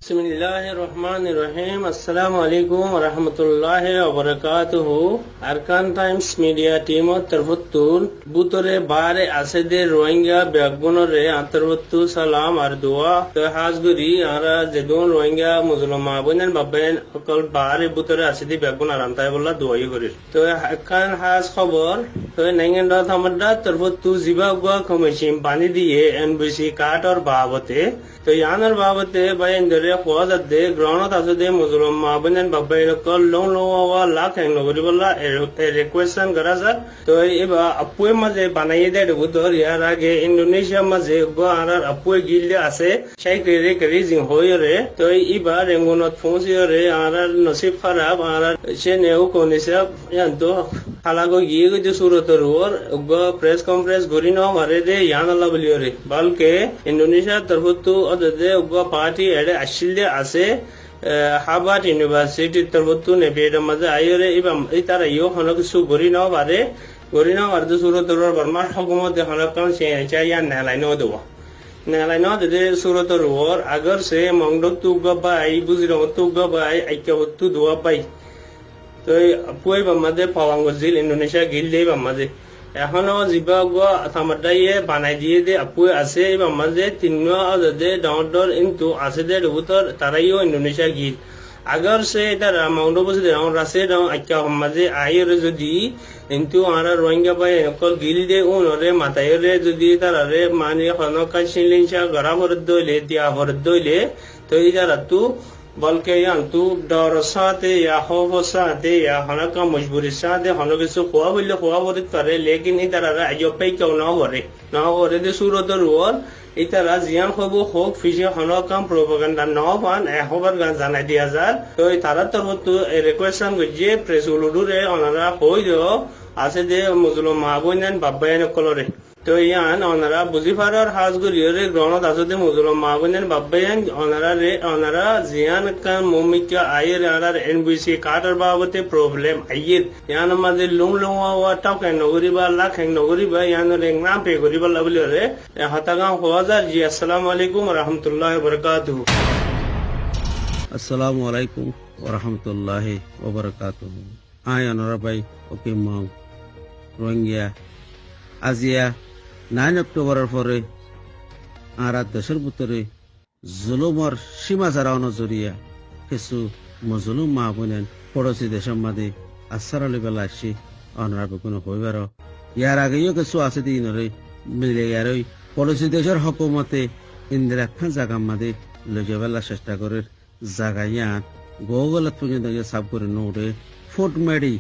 Bismillahirrahmanirrahim. Assalamu alaikum warahmatullahi wabarakatuh. Arkan Times Media Team Tarvuttur Butore Bare Asede Rohingya Bagbonore Antarvuttu Salam Ardua Hasguri Ara Zedon Rohingya Muslim Abunan Baben Okal Bare Butore Asedi Bagbon Arantaibola Duayuguri. To Hakan has Hobor, to Nanganda Thamada Tarvuttu Zibagua Commission Bani Diye NBC Carter Babate. तो यानर बाबते bye इंदरे Khwaja दे ground तासे दे मुस्लिम माबनन बाबाय कल लों वा लाख एंग नगरी बल्ला रिक्वेस्टन करा sir तो एबा अपुए मजे बनाई दे बुदर यार आगे इंडोनेशिया मजे गो आरार अपुए गिल्ले आसे शाय करे करे जिं होय रे तो इबा रेंगोनत फोंसि रे आरार नसीब खराब आरार शेनेउ कोनिसा यान तो हालागो गिए जो सूरत रोर गो प्रेस कॉन्फ्रेंस गोरी न मारे दे यान लबलियो रे बल्कि इंडोनेशिया तरफतु अदे उगा पार्टी एडे अशिल्ले आसे हार्वर्ड यूनिवर्सिटी तरफतु ने बेडा मजे आयो रे इतारा यो हनक सु गोरी न वारदे सूरत रोर बर्मा हुकूमत दे हनक कन से चाया नालाइनो दो नालाइनो दे सूरत रोर अगर से मंगडो तु गबा आई बुजिरो तु गबा आई आइका तु दुआ पाई तो पुई बमदे पावांगो जिल इंडोनेशिया गिल्ले बमदे এখনো জিবাগো থামাটাইয়ে বানাই দিয়ে দে আপুয়ে আছে এবং মাঝে তিননো দে ডাউনডোর ইনটু আছে দে রুতর তারাইও ইন্দোনেশিয়া গিল अगर से इधर माउंटो बस दे राउंड रासे राउंड अच्छा हम मजे आये रे जो दी इंतु आरा रोहिंग्या बाय कल गिल दे उन रे माताये रे जो दी इधर रे माने खनो का शिलिंशा गरा भरदो ले दिया भरदो ले तो इधर तू बल्कि यान तू डर साथे या खौफ साथे या हना का मजबूरी साथे हना के सो खुआ बोले करे लेकिन इधर जो पे क्यों ना हो रे दे सूरत रोर इधर जियान खबो होक फिजे हना का प्रोपेगेंडा ना पान ए खबर गान जाना दिया जार तो तारा तरफ तो रिक्वेस्टन गजे प्रेस उलुडु रे अनरा होय दो आसे दे मुस्लिम माबोनन बाबायन कलरे तो यान अनरा बुझिफारर हाजगुरियरे ग्रहण दासदे मुस्लिम माबोनन बाबायन अनरा जियान का मोमिका आयर अनर एनबीसी कार्टर बाबते प्रॉब्लम आयर यान मादे लुंगलुंगा वा टाक नगरी बा लाख नगरी बा यान रेंगना पे गरी बा लबले रे हतागा होजार जी अस्सलाम वालेकुम व रहमतुल्लाहि व बरकातहू अस्सलामु अलैकुम व रहमतुल्लाहि व बरकातहू आय अनरा भाई ओके मां रोहिंग्या আজিয়া 9 অক্টোবরের পরে আরা দেশের ভিতরে জুলুমর সীমা ছাড়ানো জড়িয়া কিছু মজলুম মা বোনেন পড়োশি দেশের মাঝে আসার লেবেলা আসি অনারা কোনো হইবার ইয়ার আগেও কিছু আছে দিনরে মিলে ইয়ারই পড়োশি দেশের হকুমতে ইন্দিরা খান জাগার মাঝে লইবেলা চেষ্টা করে জাগাইয়ান গোগলত পর্যন্ত সাব করে নোড়ে ফুট মেডি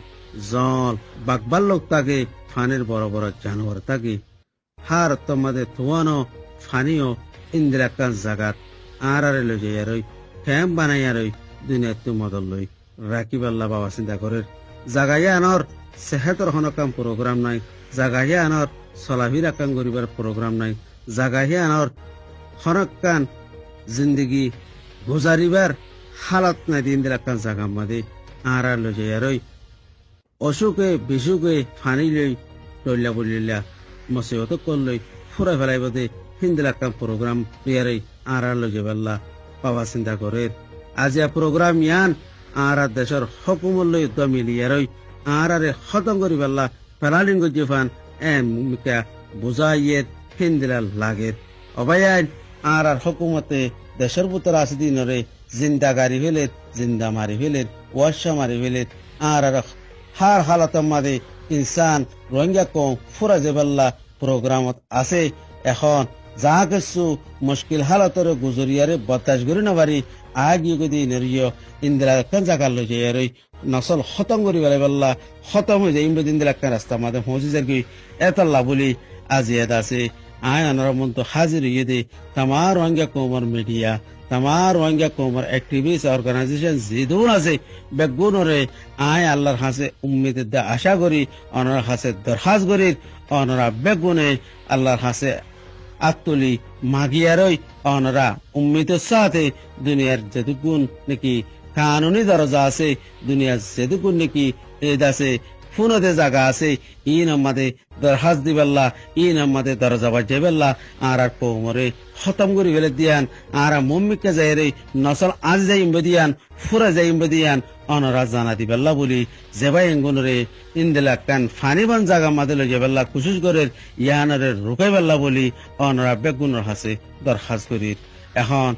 জল বাগবাল লোক তাকে ফানের বড় বড় জানোয়ার তাকে হার তোমাদের থুয়ানো ফানিও ইন্দিরা কান জাগাত আরে লই যাই ক্যাম্প বানাইয়ারই দুনিয়াতে মদল লই রাকিবাল্লা বাবা চিন্তা করে জাগাইয়া আনর সেহেতর হনকাম প্রোগ্রাম নাই জাগাইয়া আনর সলাভিরা কাম করিবার প্রোগ্রাম নাই জাগাইয়া আনর হনকান জিন্দগি গুজারিবার হালত নাই ইন্দিরা কান জাগার মাঝে আরে লই যাই অসুখে বিসুখে ফানি লই টইলা বলিলা মসিবত করলই ফুরা ফেলাই বদে হিন্দিলা কাম প্রোগ্রাম ইয়ারে আরা লগে বেল্লা বাবা চিন্তা করে আজিয়া প্রোগ্রাম ইয়ান আরা দেশের হকুমত লই দমিলিয়ারই আরারে খতম করি বেল্লা ফেলালিন গজিফান মিকা বুঝাইয়ে হিন্দিলা লাগে অবায়ান আরার হকুমতে দেশের ভিতর আছে দিনরে জিন্দা গাড়ি ফেলে জিন্দা মারি ফেলে ওয়াশা মারি ফেলে আরার হার হালাতের মাঝে ইনসান রোহিঙ্গা কম ফুরা জেবাল্লা প্রোগ্রামত আছে এখন যা কিছু মুশকিল হালতর গুজরিয়ারে বতাস করি নবারি আগিয়ে গদি নেরিয় ইন্দিরা কান জাগার লই যাই নসল খতম করি বেলা খতম হয়ে যায় ইমরুদ ইন্দিরা কান রাস্তা মাঝে পৌঁছে যাই এতল্লা বলি আজি এদ আছে আয় আনার মন্ত হাজির ইয়ে দে তামার রোহিঙ্গা কমর মিডিয়া तमार रोहिंग्या कोमर एक्टिविस्ट ऑर्गेनाइजेशन जिदुन আছে বেগুনরে আয় আল্লাহর কাছে উম্মিদ দা আশা করি অনর কাছে দরখাস্ত করি অনরা বেগুনে আল্লাহর কাছে আত্তলি মাগিয়ারই অনরা উম্মিদের সাথে দুনিয়ার যেটুকুন নাকি কানুনি দরজা আছে দুনিয়ার যেটুকুন নাকি এদ আছে ফুনতে জায়গা আছে ইন আমাদে দরহাজ দিবেল্লা ইন আমাদে দরজা বাজাবেল্লা আর কোমরে খতম করি বেলে দিয়ান আর মম্মিকে যাই রে নসল আজ যাইম দিয়ান ফুরা যাইম দিয়ান অনরা জানা দিবেল্লা বলি জেবাই এঙ্গুনরে ইন্দেলাকান ফানিবান জায়গা মাদে লই যাবেল্লা কুশুস করে ইয়ানরে রুকাই বেল্লা বলি অনরা বেগুনের হাসে দরখাস্ত করি এখন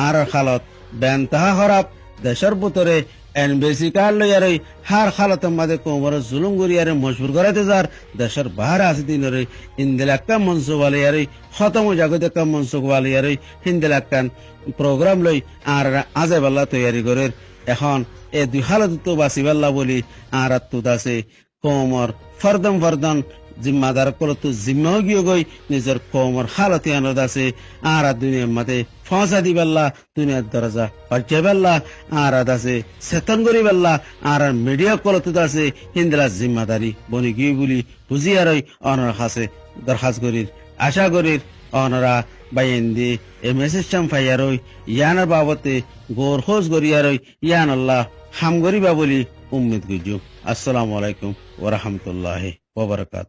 আর খালত বেনতাহা খারাপ দেশের ভিতরে এনবিসি কার্ড লইয়ারে হার খালতের মাঝে কোমরে জুলুম করিয়ারে মজবুর করাইতে যার দেশের বাহারে আছে দিনরে ইন্দিলাক্কা মঞ্চ বালিয়ারে খতম জাগতে কাম মঞ্চ বালিয়ারে হিন্দিলাক্কান প্রোগ্রাম লই আর আজে বেলা তৈয়ারি করে এখন এ দুই হালত তো বাঁচিবেল্লা বলি আর তুত আছে কোমর ফরদন জিম্মাদার কলতো জিম্মা গিয়ে গই নিজের কোমর হালতি আনন্দ আছে আর দুনিয়ার মাঝে ফসা দিবেল্লা দুনিয়ার দরজা বাজ্যে বেল্লা আর আছে চেতন করি বেল্লা আর মিডিয়া কলতো আছে হিন্দিলা জিম্মাদারি বনি গিয়ে বলি বুঝিয়ারই অনর হাসে দরখাস্ত করির আশা করির অনরা বাইন্দি এ মেসেজ চাম ফাইয়ারই ইয়ানার বাবতে গোর খোঁজ করিয়ারই ইয়ান আল্লাহ হাম করিবা বলি উম্মিদ গুজু। আসসালামু আলাইকুম ওয়া রাহমাতুল্লাহি ওয়া বারাকাতুহু।